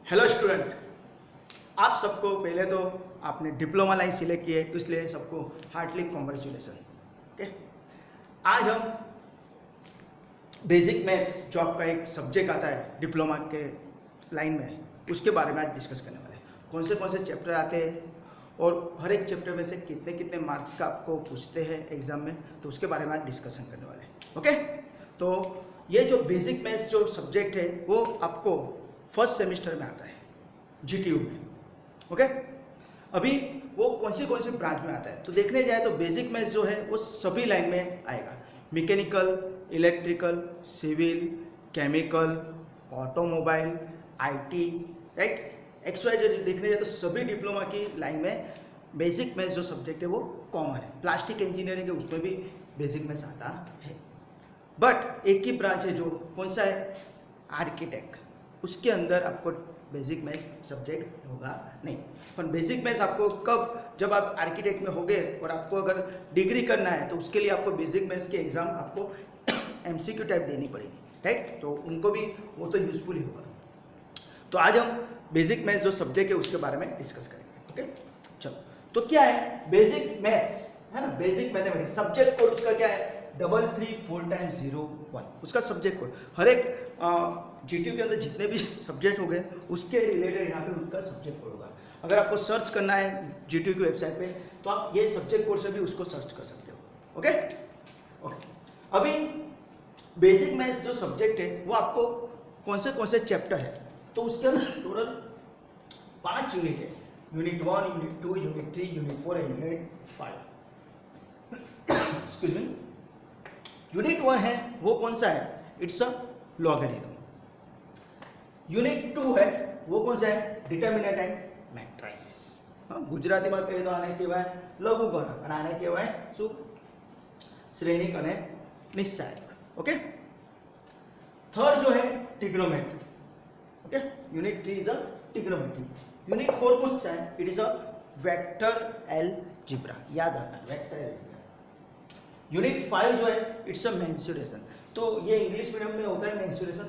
Hello student, आप सबको पहले तो आपने डिप्लोमा लाइन सिलेक्ट की है, इसलिए सबको हार्टली कॉन्ग्रेचुलेसन। ओके, आज हम बेसिक मैथ्स जो आपका एक सब्जेक्ट आता है डिप्लोमा के लाइन में, उसके बारे में आज डिस्कस करने वाले हैं। कौन से चैप्टर आते हैं और हर एक चैप्टर में से कितने कितने मार्क्स का आपको पूछते हैं एग्जाम में, तो उसके बारे में आज डिस्कशन करने वाले हैं। ओके, तो ये जो बेसिक मैथ्स जो सब्जेक्ट है वो आपको फर्स्ट सेमेस्टर में आता है जीटीयू में। ओके, अभी वो कौन सी ब्रांच में आता है तो देखने जाए तो बेसिक मैथ्स जो है वो सभी लाइन में आएगा। Mechanical, electrical, civil, chemical, automobile, IT, right, XYZ देखने जाए तो सभी डिप्लोमा की लाइन में बेसिक मैथ्स जो सब्जेक्ट है वो कॉमन है। प्लास्टिक इंजीनियरिंग है उसमें भी बेसिक मैथ्स आता है, बट एक ही ब्रांच है जो कौन सा है, आर्किटेक्ट, उसके अंदर आपको बेसिक मैथ्स सब्जेक्ट होगा नहीं। पर बेसिक मैथ्स आपको कब, जब आप आर्किटेक्ट में होगे और आपको अगर डिग्री करना है तो उसके लिए आपको बेसिक मैथ्स के एग्जाम आपको MCQ टाइप देनी पड़ेगी, राइट, तो उनको भी वो तो यूजफुल ही होगा। तो आज हम बेसिक मैथ्स जो सब्जेक्ट है उसके बारे में डिस्कस करेंगे। ओके, चलो, तो क्या है बेसिक मैथ्स, है ना, बेसिक मैथमेटिक्स। सब्जेक्ट कोड उसका क्या है, 334 उसका सब्जेक्ट कोड। हर एक जीटीयू के अंदर जितने भी सब्जेक्ट हो गए उसके रिलेटेड यहाँ पे उनका सब्जेक्ट कोड होगा। अगर आपको सर्च करना है जीटीयू की वेबसाइट पे तो आप ये सब्जेक्ट कोड से भी उसको सर्च कर सकते हो। ओके, अभी बेसिक मैथ्स जो सब्जेक्ट है वो आपको कौन से चैप्टर है, तो उसके अंदर टोटल 5 यूनिट है। Unit 1, unit 2, unit 3, unit 4 and unit 5। Excuse me, unit 1 है वो कौन सा है, इट्स अ लॉगरिथम। यूनिट 2 है वो कौन सा है, डिटर्मिनेंट एंड मैट्रिसेस। गुजराती में कहे तो आने कहेवाय लघुगणक અને આને કહેવાય શું, શ્રેણિક અને નિશ્ચાયક। ओके, थर्ड जो है trigonometry. Okay, unit 3 is a trigonometry. Unit 4 कौन सा है, it is a vector algebra, याद रखना वेक्टर अलजेब्रा। यूनिट 5 जो है इट्स अ मेंसुरेशन। तो ये इंग्लिश मीडियम में होता है मेंसुरेशन,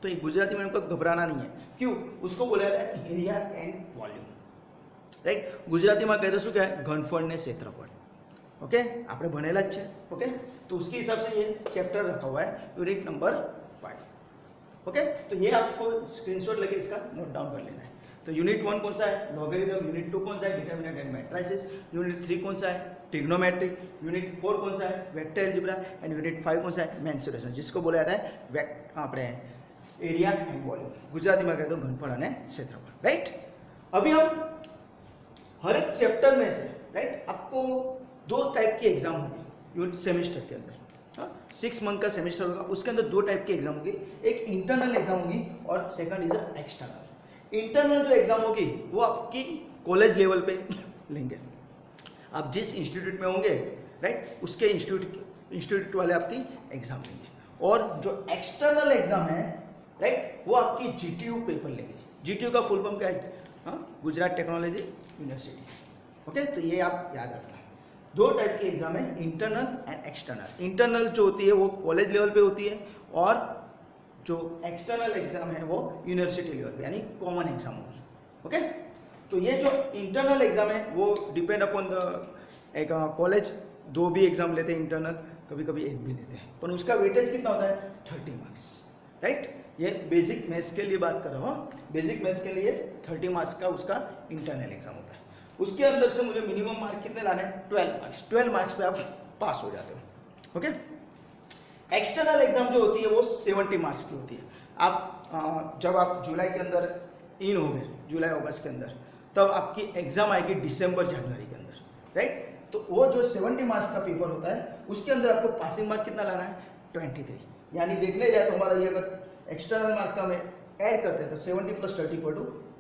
तो ये गुजराती मीडियम को घबराना नहीं है। क्यों, उसको बोला जाता है area and volume, right. Gujarati में कहते શું કહેવાય, ઘનફળ ने क्षेत्रफल। ओके, આપણે ભણેલા જ છે। ओके, तो उसके हिसाब से ये चैप्टर रखा हुआ है यूनिट नंबर 5। ओके, तो ये आपको स्क्रीनशॉट लेके इसका नोट डाउन कर लेना है। तो यूनिट 1 कौन सा है, लॉगरिथम। यूनिट 2 कौन सा है, डिटर्मिनेंट एंड मैट्रिसेस। यूनिट 3 कौन सा है, ट्रिग्नोमेट्री। यूनिट 4 कौन सा है, वेक्टर अलजेब्रा। एंड यूनिट 5 कौन सा है, मेंसुरेशन, जिसको बोला जाता है આપણે एरिया एंड वॉल्यूम, गुजराती में कहे तो घनफળ અને क्षेत्रफल, राइट। अभी हम हर एक चैप्टर में से, राइट, आपको 2 टाइप की एग्जाम होगी सेमेस्टर के अंदर। 6 मंथ का सेमेस्टर होगा, उसके अंदर 2 टाइप की एग्जाम होगी, एक इंटरनल एग्जाम होगी और सेकंड इज एक्सटर्नल। इंटरनल जो एग्जाम होगी वो आपकी कॉलेज लेवल पे लेंगे, आप जिस इंस्टीट्यूट में होंगे, राइट, उसके इंस्टीट्यूट वाले आपकी एग्जाम लेंगे। और जो एक्सटर्नल एग्जाम है, राइट, वो आपकी जीटीयू पेपर लेंगे। जीटीयू का फुल फॉर्म क्या है, गुजरात टेक्नोलॉजी यूनिवर्सिटी। ओके, तो ये आप याद रखना। 2 टाइप की एग्जाम है, इंटरनल एंड एक्सटर्नल। इंटरनल जो होती है वो कॉलेज लेवल पे होती है और जो एक्सटर्नल एग्जाम है वो यूनिवर्सिटी लेवल पे, यानी कॉमन एग्जाम होगी। ओके, तो ये जो इंटरनल एग्जाम है वो डिपेंड अपॉन द, एक कॉलेज 2 भी एग्जाम लेते हैं इंटरनल, कभी कभी 1 भी लेते हैं, पर उसका वेटेज कितना होता है, 30 मार्क्स, राइट। ये बेसिक मैथ्स के लिए बात कर रहा हूँ, बेसिक मैथ्स के लिए 30 मार्क्स का उसका इंटरनल एग्जाम होता है। उसके अंदर से मुझे मिनिमम मार्क कितने लाने हैं, 12 मार्क्स। 12 मार्क्स पे आप पास हो जाते हो। ओके, एक्सटर्नल एग्जाम जो होती है वो 70 मार्क्स की होती है। आप जब आप जुलाई के अंदर इन हो गए, जुलाई अगस्त के अंदर, तब आपकी एग्जाम आएगी दिसंबर जनवरी के अंदर, राइट। तो वो जो 70 मार्क्स का पेपर होता है उसके अंदर आपको पासिंग मार्क कितना लाना है, 23। यानी देखने जाए तो हमारा ये अगर एक्सटर्नल मार्क का में ऐड करते हैं तो 70 + 30 =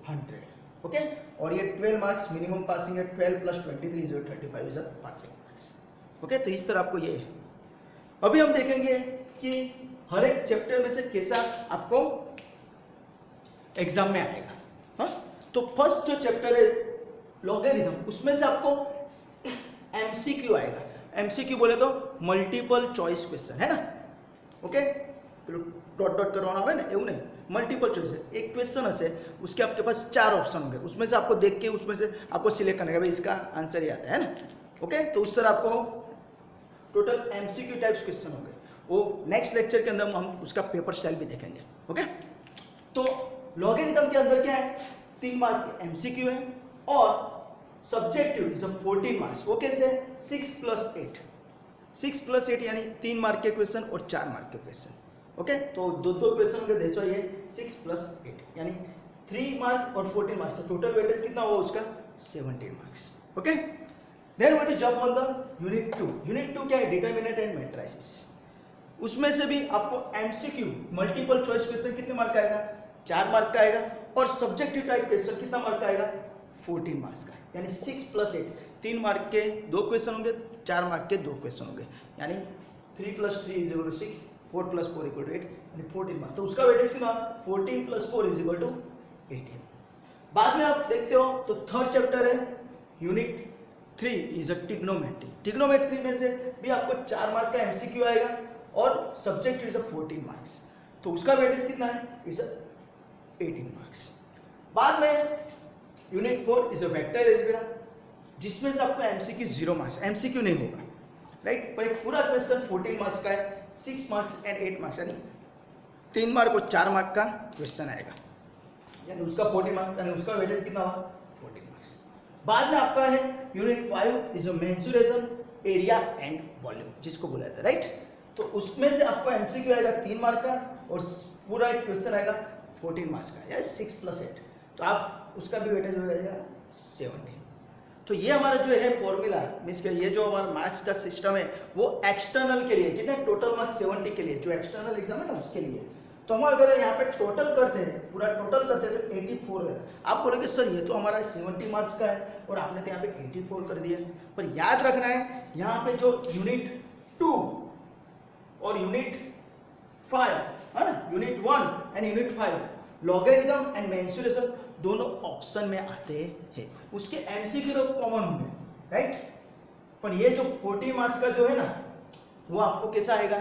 100। ओके, और ये 12 मार्क्स मिनिमम पासिंग है, 12 + 23 = 35 इज पासिंग मार्क्स। ओके, तो इस तरह आपको ये है। अभी हम देखेंगे कि हर एक चैप्टर में से कैसा आपको एग्जाम में आएगा। हाँ, तो फर्स्ट जो चैप्टर है लॉगरिथम, उसमें से आपको MCQ आएगा। MCQ बोले तो मल्टीपल चॉइस क्वेश्चन, है ना। ओके, પેલું ડોટ ડોટ કરવાનું આવે ને એવું નહીં, मल्टीपल चॉइस है। एक क्वेश्चन हसे उसके आपके पास 4 ऑप्शन होंगे, उसमें से आपको देख के उसमें से आपको सिलेक्ट करना है भाई इसका आंसर ये आता है ना। ओके, तो उस तरह आपको टोटल एमसीक्यू टाइप्स क्वेश्चन होंगे, वो नेक्स्ट लेक्चर के अंदर हम उसका पेपर स्टाइल भी देखेंगे। ओके, तो लॉगरिथम के अंदर क्या है, 3 मार्क के एमसीक्यू है और सब्जेक्टिव इज 14 मार्क्स। वो कैसे, 6 + 8 यानी 3 मार्क के क्वेश्चन और 4 मार्क के क्वेश्चन। ओके, तो दो क्वेश्चन होंगे, दैट्स व्हाई ये 6 + 8 यानी 3 मार्क और 14 मार्क्स, तो टोटल वेटेज कितना हुआ उसका 17 marks. Okay, then what is job on the unit 2। Unit 2 क्या है, डिटरमिनेंट एंड मैट्रिसेस। उसमें से भी आपको एमसीक्यू मल्टीपल चॉइस क्वेश्चन कितने मार्क का आएगा, 4 मार्क का आएगा, और सब्जेक्टिव टाइप क्वेश्चन कितना मार्क का आएगा, 14 मार्क्स का, यानी 6 + 8 3 मार्क के 2 क्वेश्चन होंगे, 4 मार्क के 2 क्वेश्चन होंगे, यानी 3 + 3 = 6, 4 + 4 = 8, यानी 14 मार्क्स। तो उसका वेटेज कितना, 14 + 4 = 18। बाद में आप देखते हो तो थर्ड चैप्टर है unit 3 is a trigonometry. Trigonometry में से भी आपको 4 मार्क का एमसीक्यू आएगा और सब्जेक्ट इज 14 मार्क्स, तो उसका वेटेज कितना है, इज 18 मार्क्स। बाद में unit 4 is a vector algebra, जिसमें से आपको एमसीक्यू 0 मार्क्स, एमसीक्यू नहीं होगा, राइट, पर एक पूरा क्वेश्चन 14 मार्क्स का है, 6 मार्क्स एंड 8 मार्क्स, यानी 3 मार्क और 4 मार्क का क्वेश्चन आएगा, यानी उसका 14 मार्क्स, यानी उसका वेटेज कितना होगा, 14 मार्क्स। बाद में आपका है unit 5 is a mensuration area and volume, जिसको बोला जाता है, राइट, तो उसमें से आपको एमसीक्यू आएगा 3 मार्क का और पूरा एक क्वेश्चन आएगा 14 मार्क्स का, या 6 + 8, तो आप उसका भी वेटेज हो जाएगा 17। तो ये हमारा जो है फॉर्मूला मीन्स कि ये जो हमारा मार्क्स का सिस्टम है वो एक्सटर्नल के लिए कितने, टोटल मार्क्स 70 के लिए, जो एक्सटर्नल एग्जाम है ना उसके लिए। तो हम अगर यहाँ पे टोटल करते हैं, पूरा टोटल करते हैं तो 84 है। आप बोलोगे सर ये तो हमारा 70 मार्क्स का है और आपने तो यहाँ पे 84 कर दिया, पर याद रखना है यहाँ पे जो यूनिट 2 और यूनिट 5 है ना, unit 1 and unit 5 logarithm and mensuration दोनों ऑप्शन में आते हैं, उसके एमसीक्यू तो कॉमन होंगे, राइट, पर ये जो 40 मार्क्स का जो है ना वो आपको कैसा आएगा,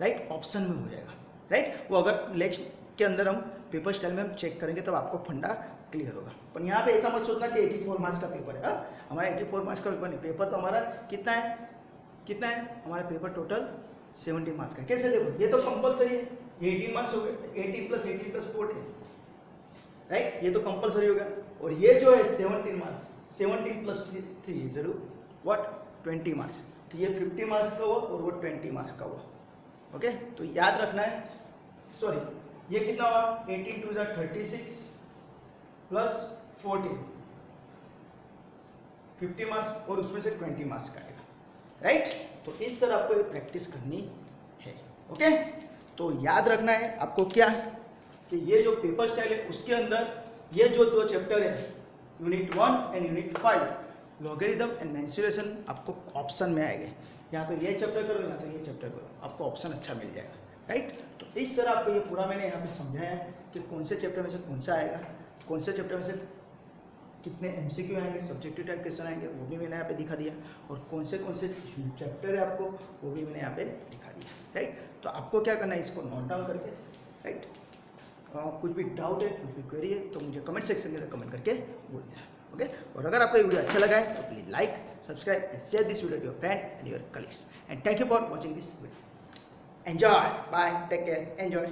राइट, ऑप्शन में हो जाएगा, राइट। वो अगर नेक्स्ट के अंदर हम पेपर स्टाइल में हम चेक करेंगे तब आपको फंडा क्लियर होगा, पर यहाँ पे ऐसा मत सोचना कि 84 मार्क्स का पेपर है। हमारा 84 मार्क्स का पेपर नहीं, पेपर तो हमारा कितना है, हमारा पेपर टोटल 70 मार्क्स का। कैसे देखो, ये तो कंपलसरी है, 18 मार्क्स हो गए, 18 + 18 + 14, राइट, ये तो कंपलसरी होगा, और ये जो है 17 मार्क्स, 17 + 3 = व्हाट, 20 मार्क्स, तो ये 50 मार्क्स का हुआ और वो 20 मार्क्स का हुआ। ओके, तो याद रखना है, सॉरी ये कितना हुआ, 18 × 2 = 36 + 14 50 मार्क्स और उसमें से 20 मार्क्स का आएगा, राइट। तो इस तरह आपको ये प्रैक्टिस करनी है। ओके, तो याद रखना है आपको क्या कि ये जो पेपर स्टाइल है उसके अंदर ये जो 2 चैप्टर है unit 1 and unit 5 logarithm and mensuration आपको ऑप्शन में आएंगे, या तो ये चैप्टर करो या तो ये चैप्टर करो, आपको ऑप्शन अच्छा मिल जाएगा, राइट। तो इस तरह आपको ये पूरा मैंने यहाँ पे समझाया कि कौन से चैप्टर में से कौन सा आएगा, कौन से चैप्टर में से कितने एमसीक्यू आएंगे, सब्जेक्टिव टाइप क्वेश्चन आएंगे, वो भी मैंने यहाँ पे दिखा दिया, और कौन से चैप्टर है आपको वो भी मैंने यहाँ पे दिखा दिया, राइट। तो आपको क्या करना है, इसको नोट डाउन करके, राइट, कुछ भी डाउट है, कुछ भी क्वेरी है तो मुझे कमेंट सेक्शन में कमेंट करके बोल देना। ओके, और अगर आपको ये वीडियो अच्छा लगा है तो please like, subscribe and share this video to your friend and your colleagues, and thank you for watching this video. Enjoy, bye, take care, enjoy.